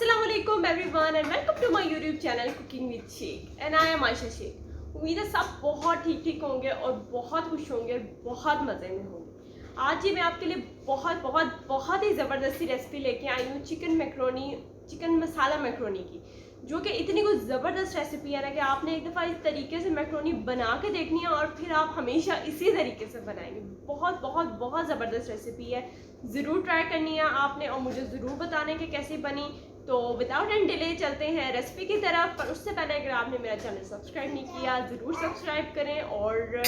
अस्सलाम वालेकुम everyone and welcome to my YouTube channel cooking with Shaikh and I am Ayesha Shaikh. उम्मीद है सब बहुत ठीक होंगे और बहुत खुश होंगे और बहुत मज़े में होंगे। आज ही मैं आपके लिए बहुत बहुत बहुत ही ज़बरदस्ती रेसिपी लेके आई हूँ चिकन मसाला मैक्रोनी की, जो कि इतनी कुछ ज़बरदस्त रेसिपी है ना कि आपने एक दफ़ा इस तरीके से मैक्रोनी बना के देखनी है और फिर आप हमेशा इसी तरीके से बनाएंगे। बहुत बहुत बहुत ज़बरदस्त रेसिपी है, ज़रूर ट्राई करनी है आपने और मुझे ज़रूर बताने कि कैसी बनी। तो विदाउट एंड डिले चलते हैं रेसिपी की तरफ, पर उससे पहले अगर आपने मेरा चैनल सब्सक्राइब नहीं किया ज़रूर सब्सक्राइब करें और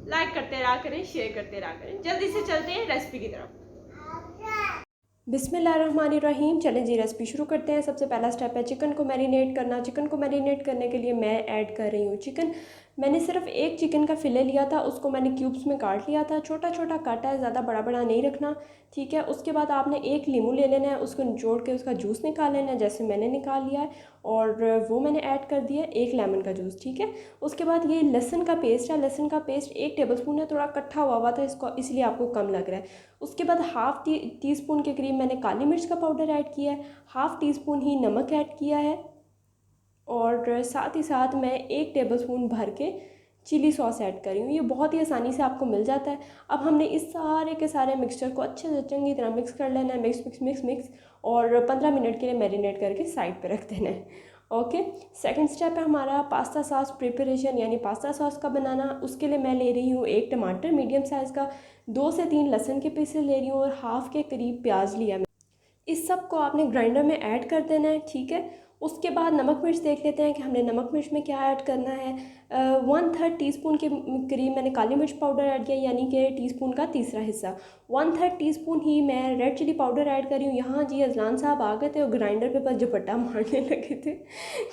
लाइक करते रहा करें, शेयर करते रहा करें। जल्दी से चलते हैं रेसिपी की तरफ। बिस्मिल्लाहिर्रहमानिर्रहीम। चलें जी रेसिपी शुरू करते हैं। सबसे पहला स्टेप है चिकन को मैरिनेट करना। चिकन को मैरिनेट करने के लिए मैं ऐड कर रही हूँ चिकन। मैंने सिर्फ एक चिकन का फिले लिया था, उसको मैंने क्यूब्स में काट लिया था, छोटा छोटा काटा है, ज़्यादा बड़ा बड़ा नहीं रखना, ठीक है। उसके बाद आपने एक लीमू ले लेना है, उसको निचोड़ के उसका जूस निकाल लेना है जैसे मैंने निकाल लिया है, और वो मैंने ऐड कर दिया एक लेमन का जूस, ठीक है। उसके बाद ये लहसुन का पेस्ट है, लहसुन का पेस्ट 1 टेबलस्पून है, थोड़ा कट्ठा हुआ था इसको, इसलिए आपको कम लग रहा है। उसके बाद हाफ़ टी स्पून के करीब मैंने काली मिर्च का पाउडर ऐड किया है, हाफ़ टी स्पून ही नमक ऐड किया है, और साथ ही साथ मैं 1 टेबलस्पून भर के चिली सॉस ऐड कर रही हूँ। ये बहुत ही आसानी से आपको मिल जाता है। अब हमने इस सारे के सारे मिक्सचर को अच्छे से चंगी तरह मिक्स कर लेना है, मिक्स मिक्स मिक्स मिक्स, और 15 मिनट के लिए मैरिनेट करके साइड पे रख देना है। ओके। सेकंड स्टेप है हमारा पास्ता सॉस प्रिपरेशन, यानी पास्ता सॉस का बनाना। उसके लिए मैं ले रही हूँ 1 टमाटर मीडियम साइज़ का, 2 से 3 लहसुन के पीसेस ले रही हूँ, और हाफ़ के करीब प्याज लिया। इस सब को आपने ग्राइंडर में ऐड कर देना है, ठीक है। उसके बाद नमक मिर्च देख लेते हैं कि हमने नमक मिर्च में क्या ऐड करना है। 1/3 टीस्पून के करीब मैंने काली मिर्च पाउडर ऐड किया, यानी कि टीस्पून का तीसरा हिस्सा। 1/3 टीस्पून ही मैं रेड चिली पाउडर ऐड कर रही हूँ। यहाँ जी अजलान साहब आ गए थे और ग्राइंडर पे बस झपट्टा मारने लगे थे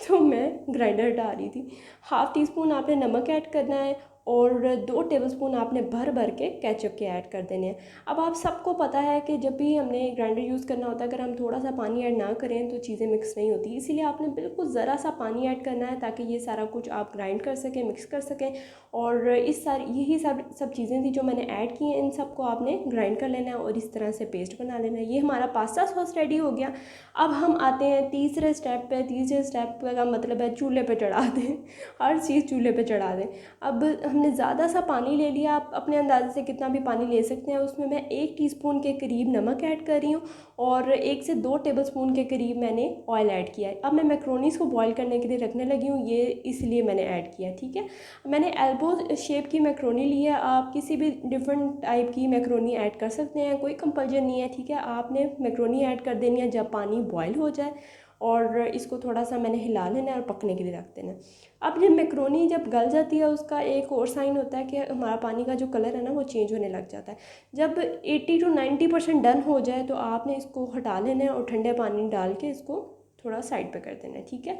तो मैं ग्राइंडर हटा रही थी। हाफ़ टी स्पून आपने नमक ऐड करना है, और 2 टेबलस्पून आपने भर भर के केचप के ऐड कर देने हैं। अब आप सबको पता है कि जब भी हमने ग्राइंडर यूज़ करना होता है, अगर हम थोड़ा सा पानी ऐड ना करें तो चीज़ें मिक्स नहीं होती, इसीलिए आपने बिल्कुल ज़रा सा पानी ऐड करना है ताकि ये सारा कुछ आप ग्राइंड कर सकें, मिक्स कर सकें। और यही सब चीज़ें थी जो मैंने ऐड की हैं, इन सब को आपने ग्राइंड कर लेना है और इस तरह से पेस्ट बना लेना है। ये हमारा पास्ता सॉस रेडी हो गया। अब हम आते हैं तीसरे स्टेप पे। तीसरे स्टेप का मतलब है चूल्हे पे चढ़ा दें, हर चीज़ चूल्हे पे चढ़ा दें। अब हमने ज़्यादा सा पानी ले लिया, आप अपने अंदाजे से कितना भी पानी ले सकते हैं। उसमें मैं 1 टीस्पून के करीब नमक ऐड कर रही हूँ, और 1 से 2 टेबलस्पून के करीब मैंने ऑयल ऐड किया है। अब मैं मैक्रोनीस को बॉईल करने के लिए रखने लगी हूँ, ये इसलिए मैंने ऐड किया, ठीक है। मैंने एल्बो शेप की मैक्रोनी ली है, आप किसी भी डिफरेंट टाइप की मैक्रोनी ऐड कर सकते हैं, कोई कंपल्जन नहीं है, ठीक है। आपने मैक्रोनी ऐड कर देनी है जब पानी बॉयल हो जाए, और इसको थोड़ा सा मैंने हिला लेना है और पकने के लिए रख देना है। अब ये मैक्रोनी जब गल जाती है, उसका एक और साइन होता है कि हमारा पानी का जो कलर है ना वो चेंज होने लग जाता है। जब 80 to 90% डन हो जाए तो आपने इसको हटा लेना है और ठंडे पानी डाल के इसको थोड़ा साइड पे कर देना है, ठीक है।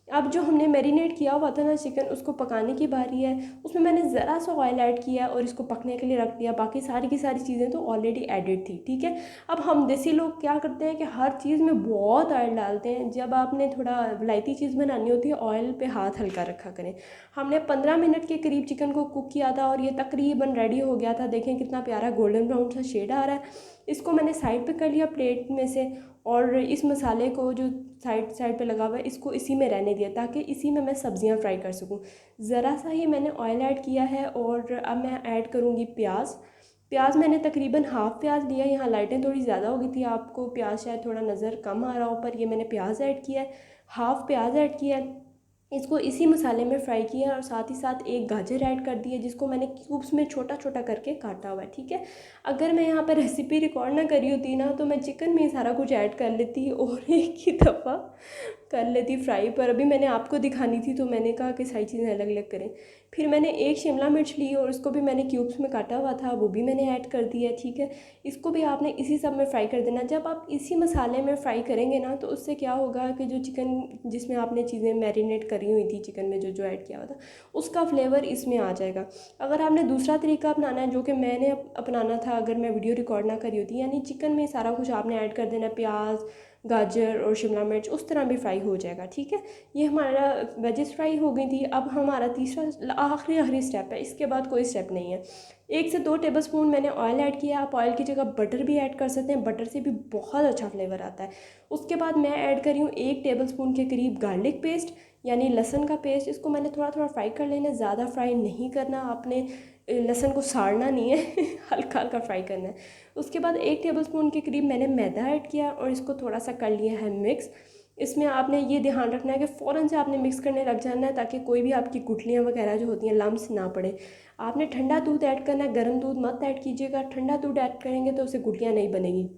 अब जो हमने मैरिनेट किया हुआ था ना चिकन, उसको पकाने की बारी है। उसमें मैंने ज़रा सा ऑयल ऐड किया और इसको पकने के लिए रख दिया, बाकी सारी की सारी चीज़ें तो ऑलरेडी एडिड थी, ठीक है। अब हम देसी लोग क्या करते हैं कि हर चीज़ में बहुत ऑयल डालते हैं। जब आपने थोड़ा वलायती चीज़ बनानी होती है, ऑयल पे हाथ हल्का रखा करें। हमने 15 मिनट के करीब चिकन को कुक किया था और ये तकरीबन रेडी हो गया था। देखें कितना प्यारा गोल्डन ब्राउन सा शेड आ रहा है। इसको मैंने साइड पे कर लिया प्लेट में से, और इस मसाले को जो साइड साइड पे लगा हुआ है इसको इसी में रहने दिया ताकि इसी में मैं सब्ज़ियां फ्राई कर सकूं। ज़रा सा ही मैंने ऑयल ऐड किया है, और अब मैं ऐड करूँगी प्याज। प्याज मैंने तकरीबन हाफ़ प्याज लिया, यहाँ लाइटें थोड़ी ज़्यादा हो गई थी, आपको प्याज शायद थोड़ा नज़र कम आ रहा हो, पर ये मैंने प्याज ऐड किया है, हाफ़ प्याज ऐड किया है। इसको इसी मसाले में फ्राई किया, और साथ ही साथ एक गाजर ऐड कर दी है जिसको मैंने क्यूब्स में छोटा छोटा करके काटा हुआ है, ठीक है। अगर मैं यहाँ पर रेसिपी रिकॉर्ड ना करी होती ना तो मैं चिकन में ही सारा कुछ ऐड कर लेती और एक ही दफ़ा कर लेती फ्राई, पर अभी मैंने आपको दिखानी थी तो मैंने कहा कि सारी चीज़ें अलग अलग करें। फिर मैंने एक शिमला मिर्च ली और उसको भी मैंने क्यूब्स में काटा हुआ था, वो भी मैंने ऐड कर दिया है, ठीक है। इसको भी आपने इसी सब में फ्राई कर देना। जब आप इसी मसाले में फ्राई करेंगे ना तो उससे क्या होगा कि जो चिकन जिसमें आपने चीज़ें मैरिनेट करी हुई थी चिकन में जो जो ऐड किया हुआ था उसका फ्लेवर इसमें आ जाएगा। अगर आपने दूसरा तरीका अपनाना है जो कि मैंने अपनाना था अगर मैं वीडियो रिकॉर्ड ना करी होती, यानी चिकन में सारा कुछ आपने ऐड कर देना, प्याज गाजर और शिमला मिर्च उस तरह भी फ्राई हो जाएगा। ठीक है, ये हमारा वेजेस फ्राई हो गई थी। अब हमारा तीसरा आखिरी स्टेप है, इसके बाद कोई स्टेप नहीं है। 1 से 2 टेबलस्पून मैंने ऑयल ऐड किया। आप ऑयल की जगह बटर भी ऐड कर सकते हैं, बटर से भी बहुत अच्छा फ्लेवर आता है। उसके बाद मैं ऐड कर रही हूँ 1 टेबलस्पून के करीब गार्लिक पेस्ट, यानी लहसुन का पेस्ट। इसको मैंने थोड़ा थोड़ा फ्राई कर लेना, ज़्यादा फ्राई नहीं करना आपने, लहसुन को साड़ना नहीं है हल्का हल्का फ्राई करना है। उसके बाद 1 टेबलस्पून के करीब मैंने मैदा ऐड किया और इसको थोड़ा सा कर लिया है मिक्स। इसमें आपने ये ध्यान रखना है कि फ़ौरन से आपने मिक्स करने लग जाना है, ताकि कोई भी आपकी गुठलियाँ वगैरह जो होती हैं लम्स ना पड़े। आपने ठंडा दूध ऐड करना है, गर्म दूध मत ऐड कीजिएगा। ठंडा दूध ऐड करेंगे तो उससे गुठलियाँ नहीं बनेगी।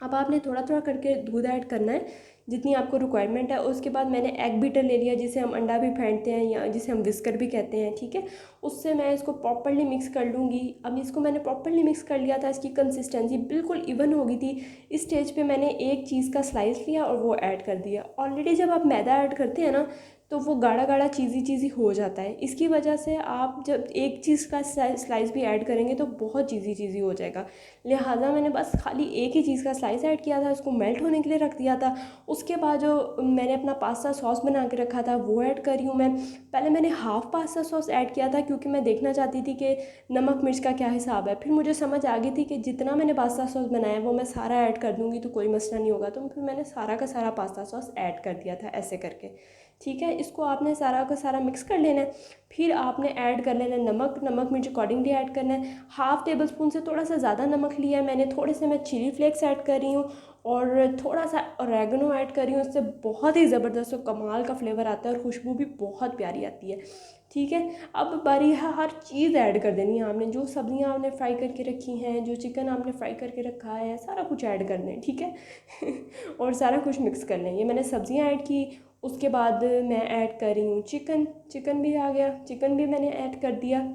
अब आपने थोड़ा थोड़ा करके दूध ऐड करना है जितनी आपको रिक्वायरमेंट है। उसके बाद मैंने एग बीटर ले लिया, जिसे हम अंडा भी फेंटते हैं या जिसे हम विस्कर भी कहते हैं। ठीक है, उससे मैं इसको प्रॉपर्ली मिक्स कर लूँगी। अब इसको मैंने प्रॉपर्ली मिक्स कर लिया था, इसकी कंसिस्टेंसी बिल्कुल इवन हो गई थी। इस स्टेज पे मैंने एक चीज़ का स्लाइस लिया और वो ऐड कर दिया। ऑलरेडी जब आप मैदा ऐड करते हैं ना, तो वो गाढ़ा गाढ़ा चीज़ी हो जाता है। इसकी वजह से आप जब एक चीज़ का स्लाइस भी ऐड करेंगे तो बहुत चीज़ी हो जाएगा। लिहाजा मैंने बस खाली एक ही चीज़ का स्लाइस ऐड किया था, उसको मेल्ट होने के लिए रख दिया था। उसके बाद जो मैंने अपना पास्ता सॉस बना के रखा था वो ऐड कर रही हूँ मैं। पहले मैंने हाफ़ पास्ता सॉस ऐड किया था, क्योंकि मैं देखना चाहती थी कि नमक मिर्च का क्या हिसाब है। फिर मुझे समझ आ गई थी कि जितना मैंने पास्ता सॉस बनाया वो मैं सारा ऐड कर दूँगी तो कोई मसला नहीं होगा। तो फिर मैंने सारा का सारा पास्ता सॉस ऐड कर दिया था ऐसे करके। ठीक है, इसको आपने सारा का सारा मिक्स कर लेना है। फिर आपने ऐड कर लेना है नमक मिर्च अकॉर्डिंगली ऐड करना है। हाफ़ टेबल स्पून से थोड़ा सा ज़्यादा नमक लिया है मैंने। थोड़े से मैं चिली फ्लेक्स ऐड कर रही हूँ और थोड़ा सा ऑरेगनो ऐड कर रही हूँ। इससे बहुत ही ज़बरदस्त और कमाल का फ्लेवर आता है और खुशबू भी बहुत प्यारी आती है। ठीक है, अब बारी है हर चीज़ ऐड कर देनी है आपने। जो सब्जियां आपने फ्राई करके रखी हैं, जो चिकन आपने फ्राई करके रखा है, सारा कुछ ऐड कर लें। ठीक है और सारा कुछ मिक्स कर लें। ये मैंने सब्जियां ऐड की। उसके बाद मैं ऐड कर रही हूँ चिकन। चिकन भी आ गया, चिकन भी मैंने ऐड कर दिया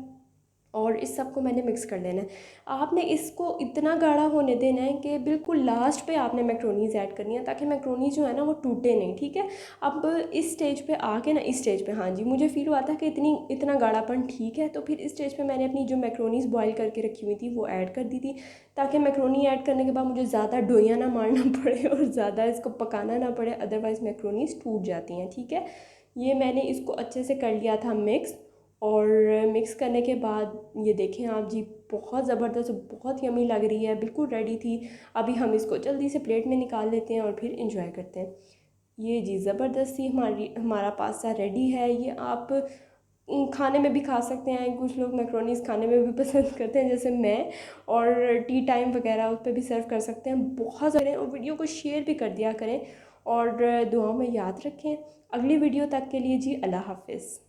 और इस सब को मैंने मिक्स कर लेना है। आपने इसको इतना गाढ़ा होने देना है कि बिल्कुल लास्ट पे आपने मैक्रोनीज ऐड करनी है, ताकि मैक्रोनी जो है ना वो टूटे नहीं। ठीक है, अब इस स्टेज पे आके ना, इस स्टेज पे हाँ जी मुझे फील हुआ था कि इतना गाढ़ापन ठीक है। तो फिर इस स्टेज पे मैंने अपनी जो मैक्रोनीज बॉईल करके रखी हुई थी वो ऐड कर दी थी, ताकि मैक्रोनी ऐड करने के बाद मुझे ज़्यादा डोइयाँ ना मारना पड़े और ज़्यादा इसको पकाना ना पड़े, अदरवाइज़ मैक्रोनीज टूट जाती हैं। ठीक है, ये मैंने इसको अच्छे से कर लिया था मिक्स। और मिक्स करने के बाद ये देखें आप जी, बहुत ज़बरदस्त, बहुत यमी लग रही है, बिल्कुल रेडी थी। अभी हम इसको जल्दी से प्लेट में निकाल लेते हैं और फिर इंजॉय करते हैं। ये जी ज़बरदस्ती हमारा पास्ता रेडी है। ये आप खाने में भी खा सकते हैं। कुछ लोग मैक्रोनीस खाने में भी पसंद करते हैं जैसे मैं, और टी टाइम वगैरह उस पर भी सर्व कर सकते हैं। बहुत ज़्यादा, और वीडियो को शेयर भी कर दिया करें और दुआओं में याद रखें। अगली वीडियो तक के लिए जी अल्लाह हाफिज़।